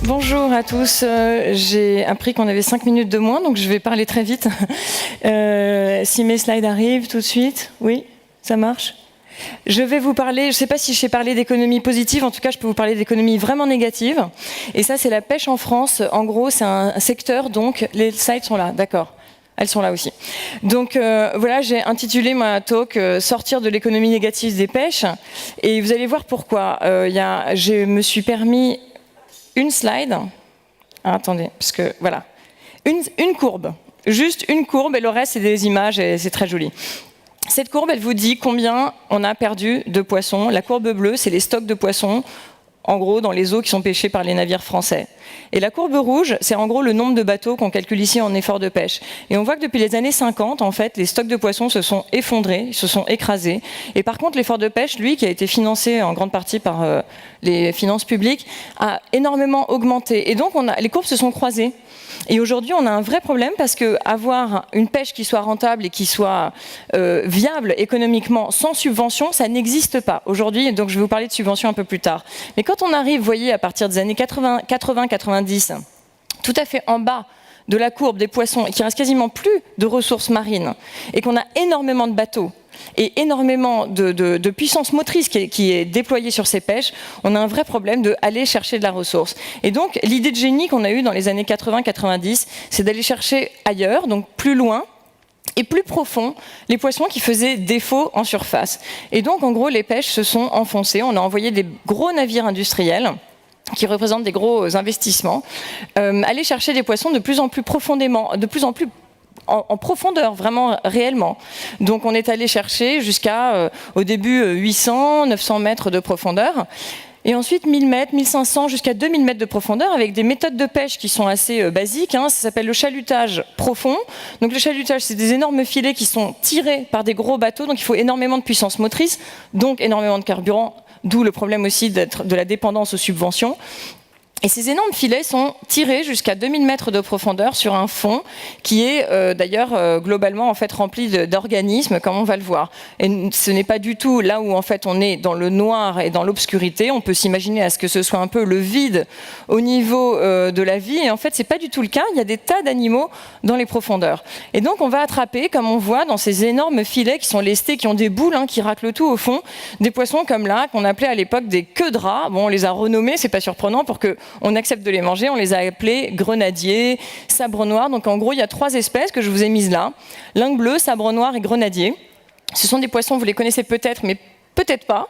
Bonjour à tous, j'ai appris qu'on avait 5 minutes de moins, donc je vais parler très vite. Si mes slides arrivent tout de suite, oui, ça marche. Je vais vous parler, je ne sais pas si je sais parler d'économie positive, en tout cas je peux vous parler d'économie vraiment négative. Et ça c'est la pêche en France, en gros c'est un secteur, donc les slides sont là, d'accord. Elles sont là aussi. Donc voilà, j'ai intitulé ma talk Sortir de l'économie négative des pêches. Et vous allez voir pourquoi. Je me suis permis une slide. Ah, attendez, parce que voilà. Une courbe. Juste une courbe et le reste c'est des images et c'est très joli. Cette courbe, elle vous dit combien on a perdu de poissons. La courbe bleue, c'est les stocks de poissons, en gros, dans les eaux qui sont pêchées par les navires français. Et la courbe rouge, c'est en gros le nombre de bateaux qu'on calcule ici en effort de pêche. Et on voit que depuis les années 50, en fait, les stocks de poissons se sont effondrés, se sont écrasés. Et par contre, l'effort de pêche, lui, qui a été financé en grande partie par les finances publiques, a énormément augmenté. Et donc, les courbes se sont croisées. Et aujourd'hui, on a un vrai problème parce qu'avoir une pêche qui soit rentable et qui soit viable économiquement sans subvention, ça n'existe pas aujourd'hui. Donc, je vais vous parler de subventions un peu plus tard. Mais quand on arrive, vous voyez, à partir des années 80-90, tout à fait en bas de la courbe des poissons, et qu'il reste quasiment plus de ressources marines, et qu'on a énormément de bateaux, et énormément de puissance motrice qui est déployée sur ces pêches, on a un vrai problème d'aller chercher de la ressource. Et donc, l'idée de génie qu'on a eue dans les années 80-90, c'est d'aller chercher ailleurs, donc plus loin, et plus profond, les poissons qui faisaient défaut en surface. Et donc, en gros, les pêches se sont enfoncées. On a envoyé des gros navires industriels qui représentent des gros investissements, aller chercher des poissons de plus en plus profondément, de plus en plus en profondeur, vraiment réellement. Donc on est allé chercher jusqu'à, au début, 800, 900 mètres de profondeur. Et ensuite 1000 mètres, 1500 jusqu'à 2000 mètres de profondeur avec des méthodes de pêche qui sont assez basiques. Ça s'appelle le chalutage profond. Donc le chalutage, c'est des énormes filets qui sont tirés par des gros bateaux. Donc il faut énormément de puissance motrice, donc énormément de carburant, d'où le problème aussi de la dépendance aux subventions. Et ces énormes filets sont tirés jusqu'à 2000 mètres de profondeur sur un fond qui est d'ailleurs globalement en fait rempli d'organismes, comme on va le voir. Et ce n'est pas du tout là où en fait on est dans le noir et dans l'obscurité. On peut s'imaginer à ce que ce soit un peu le vide au niveau de la vie. Et en fait, c'est pas du tout le cas. Il y a des tas d'animaux dans les profondeurs. Et donc, on va attraper, comme on voit dans ces énormes filets qui sont lestés, qui ont des boules, qui raclent tout au fond, des poissons comme là qu'on appelait à l'époque des queues de rat. Bon, on les a renommés, c'est pas surprenant pour que on accepte de les manger, on les a appelés grenadiers, sabre noir. Donc en gros, il y a 3 espèces que je vous ai mises là. Lingue bleue, sabre noir et grenadier. Ce sont des poissons, vous les connaissez peut-être, mais peut-être pas,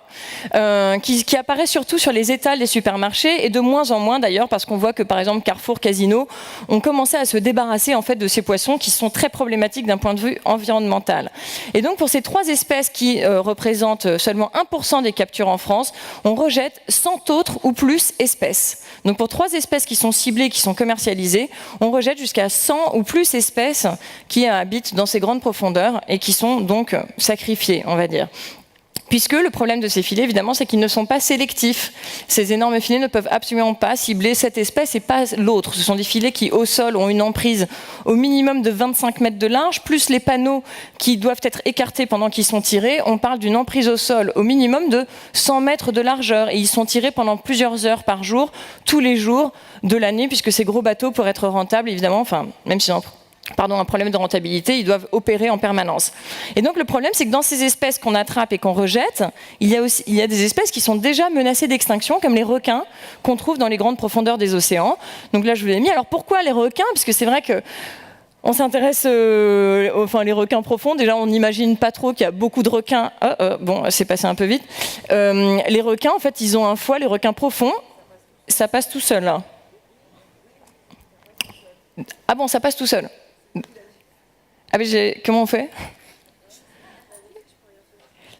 qui apparaissent surtout sur les étals des supermarchés et de moins en moins d'ailleurs parce qu'on voit que par exemple Carrefour, Casino ont commencé à se débarrasser en fait de ces poissons qui sont très problématiques d'un point de vue environnemental. Et donc pour ces 3 espèces qui représentent seulement 1% des captures en France, on rejette 100 autres ou plus espèces. Donc pour 3 espèces qui sont ciblées, qui sont commercialisées, on rejette jusqu'à 100 ou plus espèces qui habitent dans ces grandes profondeurs et qui sont donc sacrifiées, on va dire. Puisque le problème de ces filets, évidemment, c'est qu'ils ne sont pas sélectifs. Ces énormes filets ne peuvent absolument pas cibler cette espèce et pas l'autre. Ce sont des filets qui, au sol, ont une emprise au minimum de 25 mètres de large, plus les panneaux qui doivent être écartés pendant qu'ils sont tirés. On parle d'une emprise au sol au minimum de 100 mètres de largeur. Et ils sont tirés pendant plusieurs heures par jour, tous les jours de l'année, puisque ces gros bateaux, pour être rentables, évidemment, même si un problème de rentabilité, ils doivent opérer en permanence. Et donc le problème, c'est que dans ces espèces qu'on attrape et qu'on rejette, il y a des espèces qui sont déjà menacées d'extinction, comme les requins qu'on trouve dans les grandes profondeurs des océans. Donc là, je vous l'ai mis. Alors pourquoi les requins ? Parce que c'est vrai que on s'intéresse les requins profonds. Déjà, on n'imagine pas trop qu'il y a beaucoup de requins. Bon, c'est passé un peu vite. Les requins, en fait, ils ont un foie, les requins profonds, ça passe tout seul. Là. Ah bon, ça passe tout seul. Ah mais comment on fait ?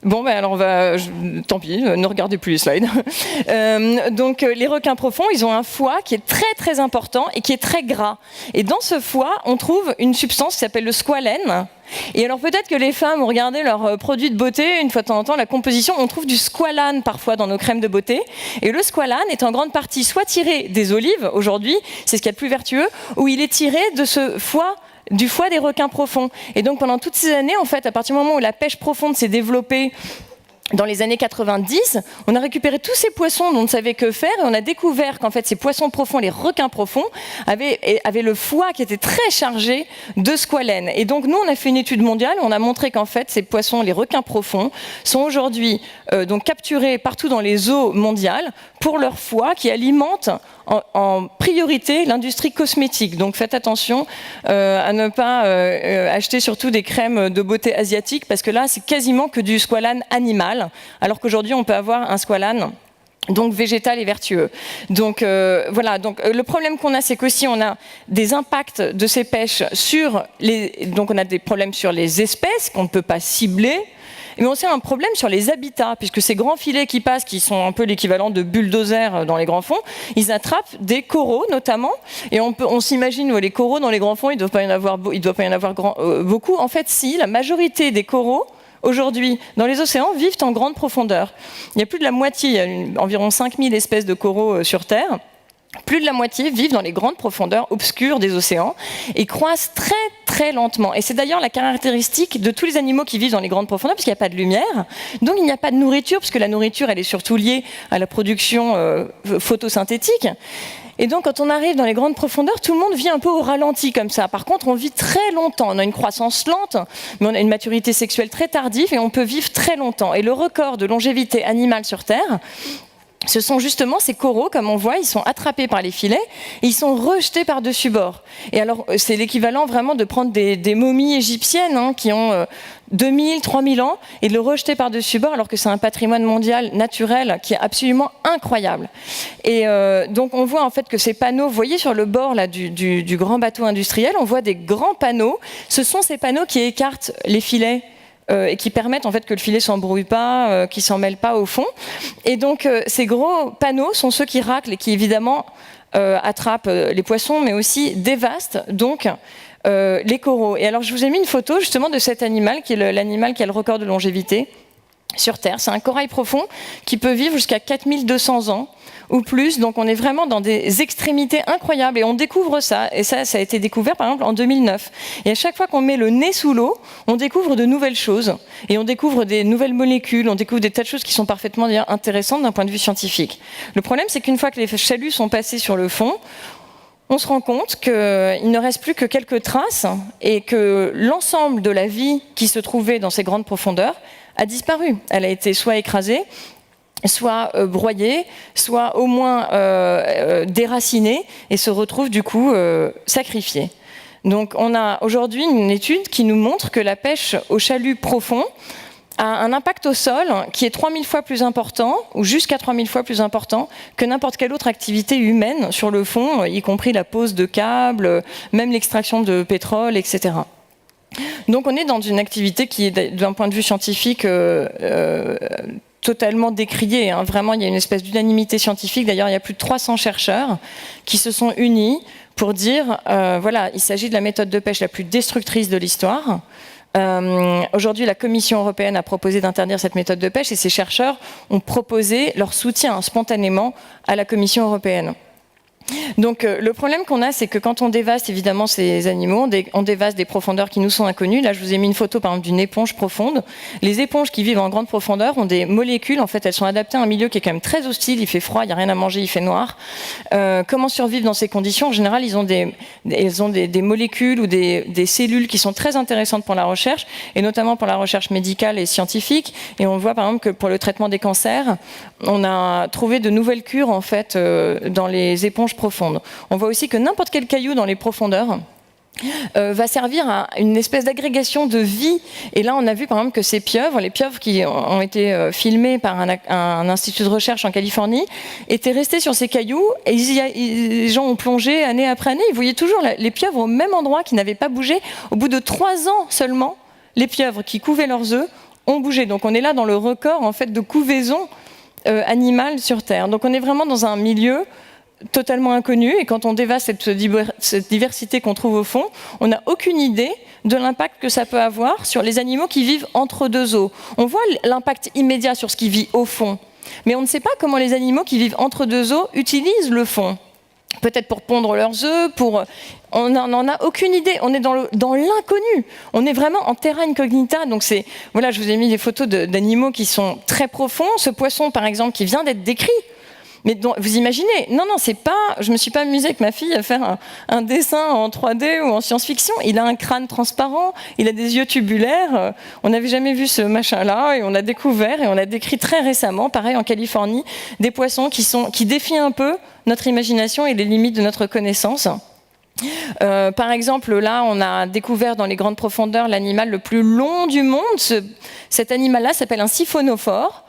Bon, alors tant pis, ne regardez plus les slides. Donc les requins profonds, ils ont un foie qui est très très important et qui est très gras. Et dans ce foie, on trouve une substance qui s'appelle le squalène. Et alors peut-être que les femmes ont regardé leurs produits de beauté, une fois de temps en temps, la composition, on trouve du squalane parfois dans nos crèmes de beauté. Et le squalane est en grande partie soit tiré des olives, aujourd'hui, c'est ce qu'il y a de plus vertueux, ou il est tiré de ce foie du foie des requins profonds. Et donc pendant toutes ces années, en fait, à partir du moment où la pêche profonde s'est développée dans les années 90, on a récupéré tous ces poissons dont on ne savait que faire et on a découvert qu'en fait ces poissons profonds, les requins profonds, avaient le foie qui était très chargé de squalène. Et donc nous, on a fait une étude mondiale où on a montré qu'en fait ces poissons, les requins profonds, sont aujourd'hui donc capturés partout dans les eaux mondiales pour leur foie qui alimente en priorité l'industrie cosmétique. Donc faites attention à ne pas acheter surtout des crèmes de beauté asiatiques parce que là c'est quasiment que du squalane animal, alors qu'aujourd'hui on peut avoir un squalane donc végétal et vertueux. Donc voilà. Donc le problème qu'on a, c'est qu'aussi on a des impacts de ces pêches sur donc on a des problèmes sur les espèces qu'on ne peut pas cibler. Mais on a un problème sur les habitats, puisque ces grands filets qui passent, qui sont un peu l'équivalent de bulldozers dans les grands fonds, ils attrapent des coraux notamment, et on s'imagine les coraux dans les grands fonds, il ne doit pas y en avoir beaucoup. En fait, si, la majorité des coraux, aujourd'hui, dans les océans, vivent en grande profondeur. Il y a plus de la moitié, il y a environ 5000 espèces de coraux sur Terre. Plus de la moitié vivent dans les grandes profondeurs obscures des océans et croissent très très lentement. Et c'est d'ailleurs la caractéristique de tous les animaux qui vivent dans les grandes profondeurs, parce qu'il n'y a pas de lumière, donc il n'y a pas de nourriture, parce que la nourriture elle est surtout liée à la production photosynthétique. Et donc quand on arrive dans les grandes profondeurs, tout le monde vit un peu au ralenti comme ça. Par contre, on vit très longtemps, on a une croissance lente, mais on a une maturité sexuelle très tardive et on peut vivre très longtemps. Et le record de longévité animale sur Terre, ce sont justement ces coraux, comme on voit, ils sont attrapés par les filets et ils sont rejetés par-dessus bord. Et alors, c'est l'équivalent vraiment de prendre des momies égyptiennes qui ont 2000, 3000 ans et de le rejeter par-dessus bord, alors que c'est un patrimoine mondial naturel qui est absolument incroyable. Et donc, on voit en fait que ces panneaux, vous voyez sur le bord là, du grand bateau industriel, on voit des grands panneaux. Ce sont ces panneaux qui écartent les filets et qui permettent en fait que le filet s'embrouille pas, qu'il s'en mêle pas au fond. Et donc ces gros panneaux sont ceux qui raclent et qui évidemment attrapent les poissons, mais aussi dévastent donc les coraux. Et alors je vous ai mis une photo justement de cet animal qui est l'animal qui a le record de longévité sur Terre. C'est un corail profond qui peut vivre jusqu'à 4200 ans ou plus, donc on est vraiment dans des extrémités incroyables et on découvre ça, et ça a été découvert par exemple en 2009. Et à chaque fois qu'on met le nez sous l'eau, on découvre de nouvelles choses, et on découvre des nouvelles molécules, on découvre des tas de choses qui sont parfaitement d'ailleurs intéressantes d'un point de vue scientifique. Le problème, c'est qu'une fois que les chaluts sont passés sur le fond, on se rend compte qu'il ne reste plus que quelques traces et que l'ensemble de la vie qui se trouvait dans ces grandes profondeurs a disparu. Elle a été soit écrasée, soit broyée, soit au moins déracinée et se retrouve du coup sacrifiée. Donc on a aujourd'hui une étude qui nous montre que la pêche au chalut profond a un impact au sol qui est 3000 fois plus important, ou jusqu'à 3000 fois plus important, que n'importe quelle autre activité humaine sur le fond, y compris la pose de câbles, même l'extraction de pétrole, etc. Donc on est dans une activité qui est d'un point de vue scientifique totalement décriée. Vraiment, il y a une espèce d'unanimité scientifique. D'ailleurs, il y a plus de 300 chercheurs qui se sont unis pour dire, voilà, il s'agit de la méthode de pêche la plus destructrice de l'histoire. Aujourd'hui, la Commission européenne a proposé d'interdire cette méthode de pêche et ces chercheurs ont proposé leur soutien spontanément à la Commission européenne. Donc le problème qu'on a, c'est que quand on dévaste évidemment ces animaux, on dévaste des profondeurs qui nous sont inconnues. Là, je vous ai mis une photo par exemple d'une éponge profonde. Les éponges qui vivent en grande profondeur ont des molécules, en fait, elles sont adaptées à un milieu qui est quand même très hostile. Il fait froid, il n'y a rien à manger, il fait noir. Comment survivre dans ces conditions? En général, ils ont des molécules ou des cellules qui sont très intéressantes pour la recherche, et notamment pour la recherche médicale et scientifique. Et on voit par exemple que pour le traitement des cancers, on a trouvé de nouvelles cures en fait dans les éponges profondes. On voit aussi que n'importe quel caillou dans les profondeurs va servir à une espèce d'agrégation de vie. Et là, on a vu par exemple que ces pieuvres, les pieuvres qui ont été filmées par un institut de recherche en Californie, étaient restées sur ces cailloux et les gens ont plongé année après année. Ils voyaient toujours les pieuvres au même endroit qui n'avaient pas bougé. Au bout de 3 ans seulement, les pieuvres qui couvaient leurs œufs ont bougé. Donc on est là dans le record en fait de couvaison animale sur Terre. Donc on est vraiment dans un milieu totalement inconnu, et quand on dévaste cette diversité qu'on trouve au fond, on n'a aucune idée de l'impact que ça peut avoir sur les animaux qui vivent entre deux eaux. On voit l'impact immédiat sur ce qui vit au fond, mais on ne sait pas comment les animaux qui vivent entre deux eaux utilisent le fond. peut-être pour pondre leurs œufs, on n'en a aucune idée, on est dans l'inconnu, on est vraiment en terra incognita. Donc voilà, je vous ai mis des photos d'animaux qui sont très profonds. Ce poisson, par exemple, qui vient d'être décrit, mais vous imaginez, non, je me suis pas amusée avec ma fille à faire un dessin en 3D ou en science-fiction. Il a un crâne transparent, il a des yeux tubulaires. On n'avait jamais vu ce machin-là et on a découvert et on a décrit très récemment, pareil en Californie, des poissons qui défient un peu notre imagination et les limites de notre connaissance. Par exemple, là, on a découvert dans les grandes profondeurs l'animal le plus long du monde. Cet animal-là s'appelle un siphonophore.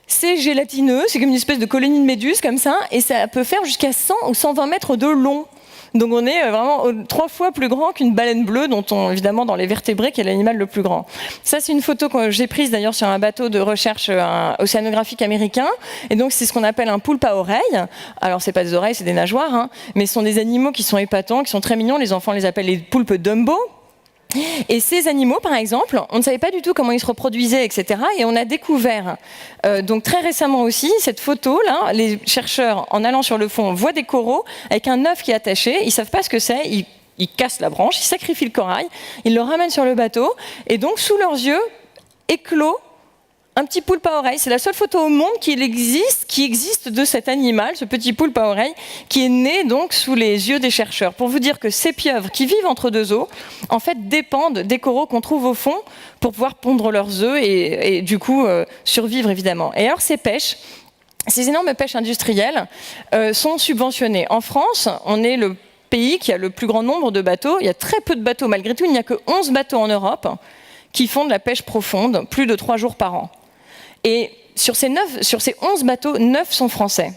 C'est gélatineux, c'est comme une espèce de colonie de méduses comme ça, et ça peut faire jusqu'à 100 ou 120 mètres de long. Donc on est vraiment 3 fois plus grand qu'une baleine bleue, évidemment dans les vertébrés, qui est l'animal le plus grand. Ça, c'est une photo que j'ai prise d'ailleurs sur un bateau de recherche océanographique américain, et donc c'est ce qu'on appelle un poulpe à oreilles. Alors c'est pas des oreilles, c'est des nageoires, hein, mais ce sont des animaux qui sont épatants, qui sont très mignons. Les enfants les appellent les poulpes Dumbo. Et ces animaux, par exemple, on ne savait pas du tout comment ils se reproduisaient, etc. Et on a découvert, donc très récemment aussi, cette photo-là. Les chercheurs, en allant sur le fond, voient des coraux avec un œuf qui est attaché. Ils ne savent pas ce que c'est. Ils cassent la branche, ils sacrifient le corail, ils le ramènent sur le bateau. Et donc, sous leurs yeux, éclot un petit poulpe à oreille. C'est la seule photo au monde qui existe de cet animal, ce petit poulpe à oreille, qui est né donc sous les yeux des chercheurs. Pour vous dire que ces pieuvres qui vivent entre deux eaux, en fait, dépendent des coraux qu'on trouve au fond pour pouvoir pondre leurs œufs et du coup survivre évidemment. Et alors ces énormes pêches industrielles sont subventionnées. En France, on est le pays qui a le plus grand nombre de bateaux. Il y a très peu de bateaux. Malgré tout, il n'y a que 11 bateaux en Europe qui font de la pêche profonde, plus de 3 jours par an. Et sur ces 11 bateaux, 9 sont français.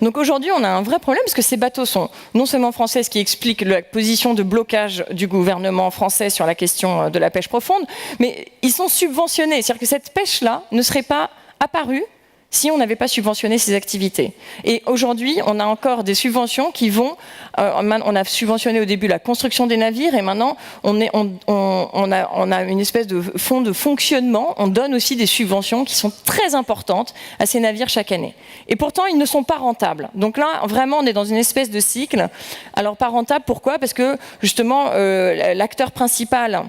Donc aujourd'hui, on a un vrai problème parce que ces bateaux sont non seulement français, ce qui explique la position de blocage du gouvernement français sur la question de la pêche profonde, mais ils sont subventionnés. C'est-à-dire que cette pêche-là ne serait pas apparue si on n'avait pas subventionné ces activités. Et aujourd'hui, on a encore des subventions qui vont... on a subventionné au début la construction des navires et maintenant, on a une espèce de fonds de fonctionnement. On donne aussi des subventions qui sont très importantes à ces navires chaque année. Et pourtant, ils ne sont pas rentables. Donc là, vraiment, on est dans une espèce de cycle. Alors, pas rentable, pourquoi ? Parce que, justement, l'acteur principal...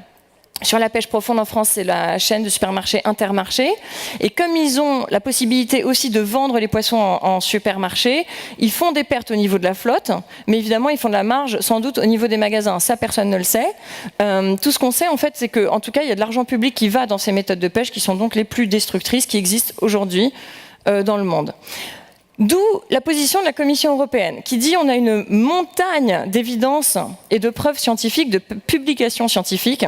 sur la pêche profonde en France, c'est la chaîne de supermarchés Intermarché. Et comme ils ont la possibilité aussi de vendre les poissons en supermarché, ils font des pertes au niveau de la flotte, mais évidemment, ils font de la marge sans doute au niveau des magasins. Ça, personne ne le sait. Tout ce qu'on sait, en fait, c'est qu'en tout cas, il y a de l'argent public qui va dans ces méthodes de pêche qui sont donc les plus destructrices qui existent aujourd'hui dans le monde. D'où la position de la Commission européenne, qui dit on a une montagne d'évidences et de preuves scientifiques, de publications scientifiques.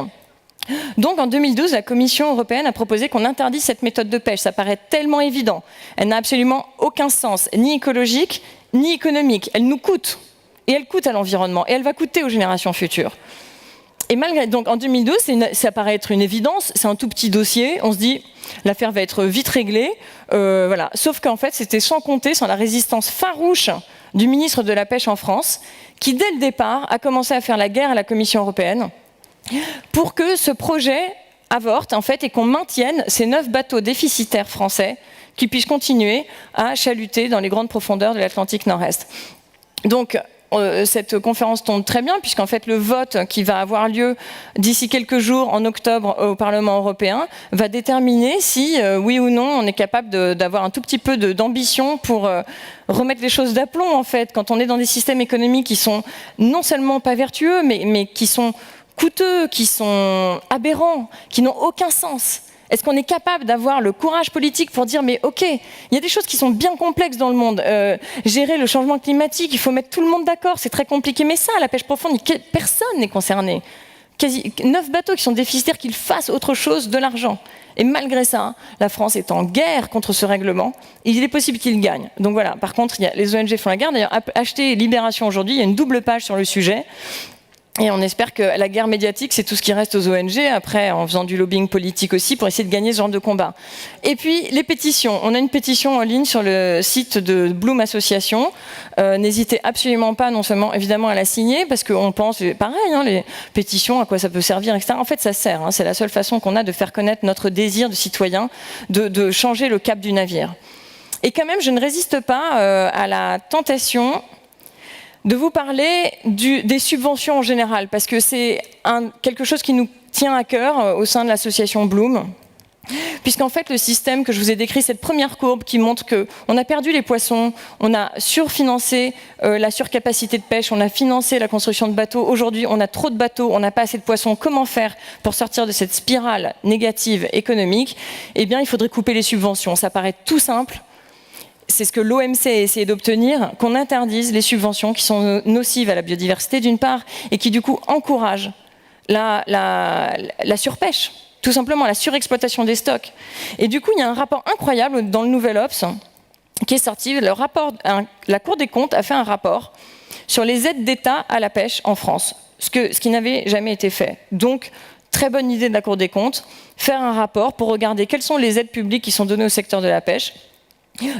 Donc en 2012, la Commission européenne a proposé qu'on interdise cette méthode de pêche. Ça paraît tellement évident. Elle n'a absolument aucun sens, ni écologique, ni économique. Elle nous coûte. Et elle coûte à l'environnement. Et elle va coûter aux générations futures. Et donc en 2012, ça paraît être une évidence. C'est un tout petit dossier. On se dit, l'affaire va être vite réglée. Voilà. Sauf qu'en fait, c'était sans la résistance farouche du ministre de la Pêche en France, qui dès le départ a commencé à faire la guerre à la Commission européenne pour que ce projet avorte en fait et qu'on maintienne ces 9 bateaux déficitaires français qui puissent continuer à chaluter dans les grandes profondeurs de l'Atlantique Nord-Est. Donc cette conférence tombe très bien puisqu'en fait le vote qui va avoir lieu d'ici quelques jours en octobre au Parlement européen va déterminer si oui ou non on est capable d'avoir un tout petit peu d'ambition pour remettre les choses d'aplomb en fait quand on est dans des systèmes économiques qui sont non seulement pas vertueux mais qui sont coûteux, qui sont aberrants, qui n'ont aucun sens. Est-ce qu'on est capable d'avoir le courage politique pour dire mais ok, il y a des choses qui sont bien complexes dans le monde. Gérer le changement climatique, il faut mettre tout le monde d'accord, c'est très compliqué. Mais ça, la pêche profonde, personne n'est concerné. 9 bateaux qui sont déficitaires, qu'ils fassent autre chose de l'argent. Et malgré ça, la France est en guerre contre ce règlement. Et il est possible qu'il gagne. Donc voilà, par contre, les ONG font la guerre. D'ailleurs, achetez Libération aujourd'hui, il y a une double page sur le sujet. Et on espère que la guerre médiatique, c'est tout ce qui reste aux ONG, après en faisant du lobbying politique aussi, pour essayer de gagner ce genre de combat. Et puis, les pétitions. On a une pétition en ligne sur le site de Bloom Association. N'hésitez absolument pas, non seulement évidemment à la signer, parce qu'on pense, pareil, hein, les pétitions, à quoi ça peut servir, etc. En fait, ça sert. Hein, c'est la seule façon qu'on a de faire connaître notre désir de citoyen, de changer le cap du navire. Et quand même, je ne résiste pas à la tentation de vous parler des subventions en général, parce que c'est quelque chose qui nous tient à cœur au sein de l'association Bloom. Puisqu'en fait, le système que je vous ai décrit, cette première courbe qui montre qu'on a perdu les poissons, on a surfinancé la surcapacité de pêche, on a financé la construction de bateaux. Aujourd'hui, on a trop de bateaux, on n'a pas assez de poissons. Comment faire pour sortir de cette spirale négative économique? Eh bien, il faudrait couper les subventions. Ça paraît tout simple. C'est ce que l'OMC a essayé d'obtenir, qu'on interdise les subventions qui sont nocives à la biodiversité d'une part, et qui du coup encouragent la surpêche. Tout simplement la surexploitation des stocks. Et du coup, il y a un rapport incroyable dans le Nouvel Obs qui est sorti. La Cour des comptes a fait un rapport sur les aides d'État à la pêche en France, ce qui n'avait jamais été fait. Donc, très bonne idée de la Cour des comptes, faire un rapport pour regarder quelles sont les aides publiques qui sont données au secteur de la pêche.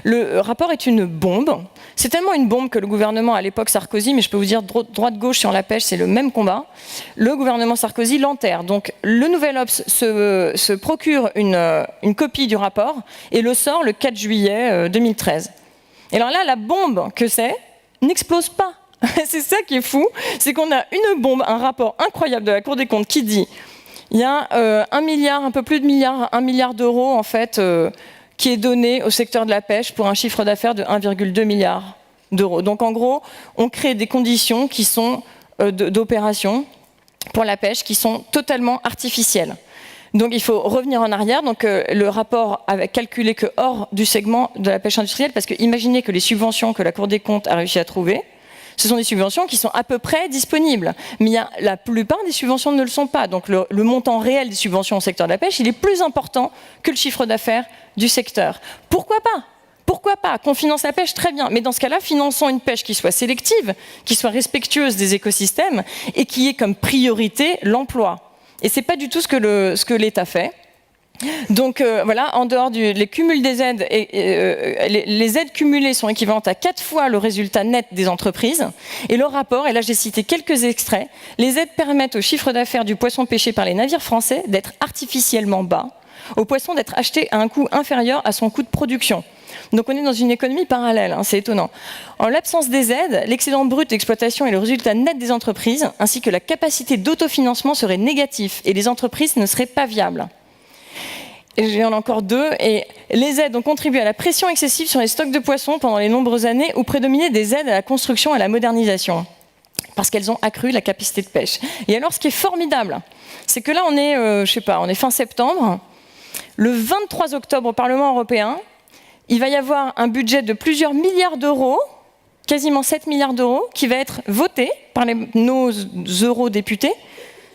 Le rapport est une bombe. C'est tellement une bombe que le gouvernement, à l'époque Sarkozy, mais je peux vous dire droite-gauche sur la pêche, c'est le même combat, le gouvernement Sarkozy l'enterre. Donc le Nouvel Obs se procure une copie du rapport et le sort le 4 juillet 2013. Et alors là, la bombe que c'est n'explose pas. C'est ça qui est fou, c'est qu'on a une bombe, un rapport incroyable de la Cour des comptes qui dit il y a un peu plus de 1 milliard d'euros en fait, qui est donné au secteur de la pêche pour un chiffre d'affaires de 1,2 milliard d'euros. Donc en gros, on crée des conditions qui sont d'opération pour la pêche qui sont totalement artificielles. Donc il faut revenir en arrière. Donc le rapport avait calculé que hors du segment de la pêche industrielle, parce que imaginez que les subventions que la Cour des comptes a réussi à trouver, ce sont des subventions qui sont à peu près disponibles. Mais la plupart des subventions ne le sont pas. Donc le montant réel des subventions au secteur de la pêche, il est plus important que le chiffre d'affaires du secteur. Pourquoi pas ? Pourquoi pas ? Qu'on finance la pêche, très bien. Mais dans ce cas-là, finançons une pêche qui soit sélective, qui soit respectueuse des écosystèmes et qui ait comme priorité l'emploi. Et ce n'est pas du tout ce que l'État fait. Donc voilà, en dehors les cumuls des aides, les aides cumulées sont équivalentes à 4 fois le résultat net des entreprises. Et le rapport, et là j'ai cité quelques extraits, les aides permettent au chiffre d'affaires du poisson pêché par les navires français d'être artificiellement bas, au poisson d'être acheté à un coût inférieur à son coût de production. Donc on est dans une économie parallèle, hein, c'est étonnant. En l'absence des aides, l'excédent brut d'exploitation et le résultat net des entreprises, ainsi que la capacité d'autofinancement seraient négatifs et les entreprises ne seraient pas viables. Et j'en ai encore 2. Et les aides ont contribué à la pression excessive sur les stocks de poissons pendant les nombreuses années où prédominaient des aides à la construction et à la modernisation, parce qu'elles ont accru la capacité de pêche. Et alors, ce qui est formidable, c'est que là, on est, on est fin septembre. Le 23 octobre, au Parlement européen, il va y avoir un budget de plusieurs milliards d'euros, quasiment 7 milliards d'euros, qui va être voté par nos eurodéputés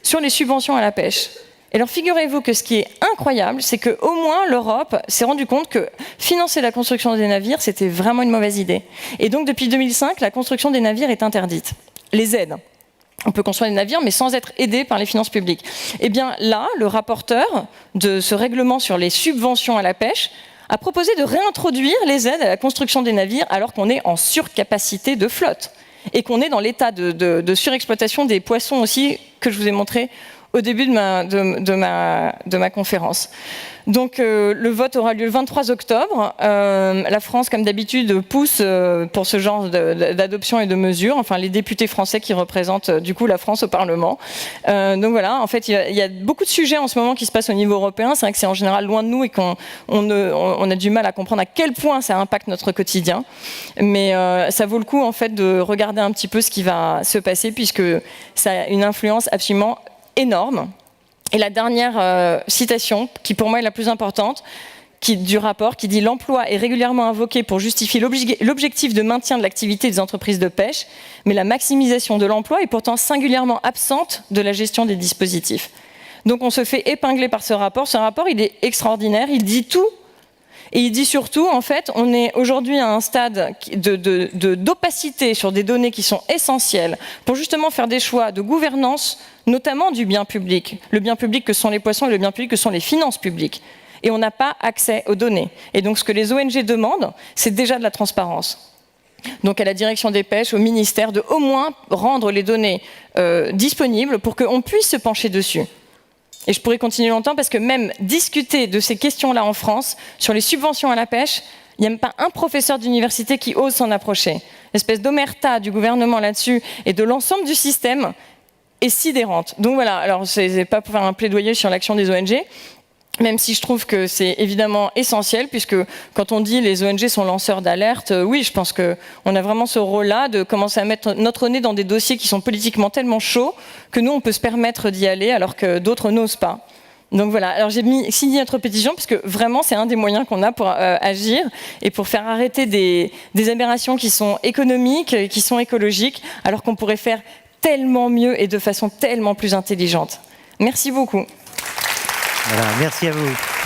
sur les subventions à la pêche. Et alors figurez-vous que ce qui est incroyable, c'est qu'au moins l'Europe s'est rendu compte que financer la construction des navires, c'était vraiment une mauvaise idée. Et donc depuis 2005, la construction des navires est interdite. Les aides. On peut construire des navires, mais sans être aidé par les finances publiques. Et bien là, le rapporteur de ce règlement sur les subventions à la pêche a proposé de réintroduire les aides à la construction des navires alors qu'on est en surcapacité de flotte et qu'on est dans l'état de surexploitation des poissons aussi que je vous ai montré au début de ma conférence. Donc le vote aura lieu le 23 octobre. La France, comme d'habitude, pousse pour ce genre d'adoption et de mesures. Enfin, les députés français qui représentent du coup la France au Parlement. Donc voilà, en fait, il y a beaucoup de sujets en ce moment qui se passent au niveau européen. C'est vrai que c'est en général loin de nous et qu'on a du mal à comprendre à quel point ça impacte notre quotidien. Mais ça vaut le coup en fait de regarder un petit peu ce qui va se passer puisque ça a une influence absolument énorme. Et la dernière citation, qui pour moi est la plus importante, du rapport, qui dit « L'emploi est régulièrement invoqué pour justifier l'objectif de maintien de l'activité des entreprises de pêche, mais la maximisation de l'emploi est pourtant singulièrement absente de la gestion des dispositifs. » Donc on se fait épingler par ce rapport. Ce rapport, il est extraordinaire, il dit tout. Et il dit surtout, en fait, on est aujourd'hui à un stade d'opacité sur des données qui sont essentielles pour justement faire des choix de gouvernance, notamment du bien public. Le bien public que sont les poissons et le bien public que sont les finances publiques. Et on n'a pas accès aux données. Et donc ce que les ONG demandent, c'est déjà de la transparence. Donc à la direction des pêches, au ministère, de au moins rendre les données disponibles pour qu'on puisse se pencher dessus. Et je pourrais continuer longtemps parce que même discuter de ces questions-là en France, sur les subventions à la pêche, il n'y a même pas un professeur d'université qui ose s'en approcher. espèce d'omerta du gouvernement là-dessus et de l'ensemble du système est sidérante. Donc voilà, alors c'est pas pour faire un plaidoyer sur l'action des ONG, même si je trouve que c'est évidemment essentiel, puisque quand on dit les ONG sont lanceurs d'alerte, oui, je pense qu'on a vraiment ce rôle-là de commencer à mettre notre nez dans des dossiers qui sont politiquement tellement chauds que nous, on peut se permettre d'y aller alors que d'autres n'osent pas. Donc voilà, alors j'ai signé notre pétition parce que vraiment c'est un des moyens qu'on a pour agir et pour faire arrêter des aberrations qui sont économiques, qui sont écologiques, alors qu'on pourrait faire tellement mieux et de façon tellement plus intelligente. Merci beaucoup. Voilà, merci à vous.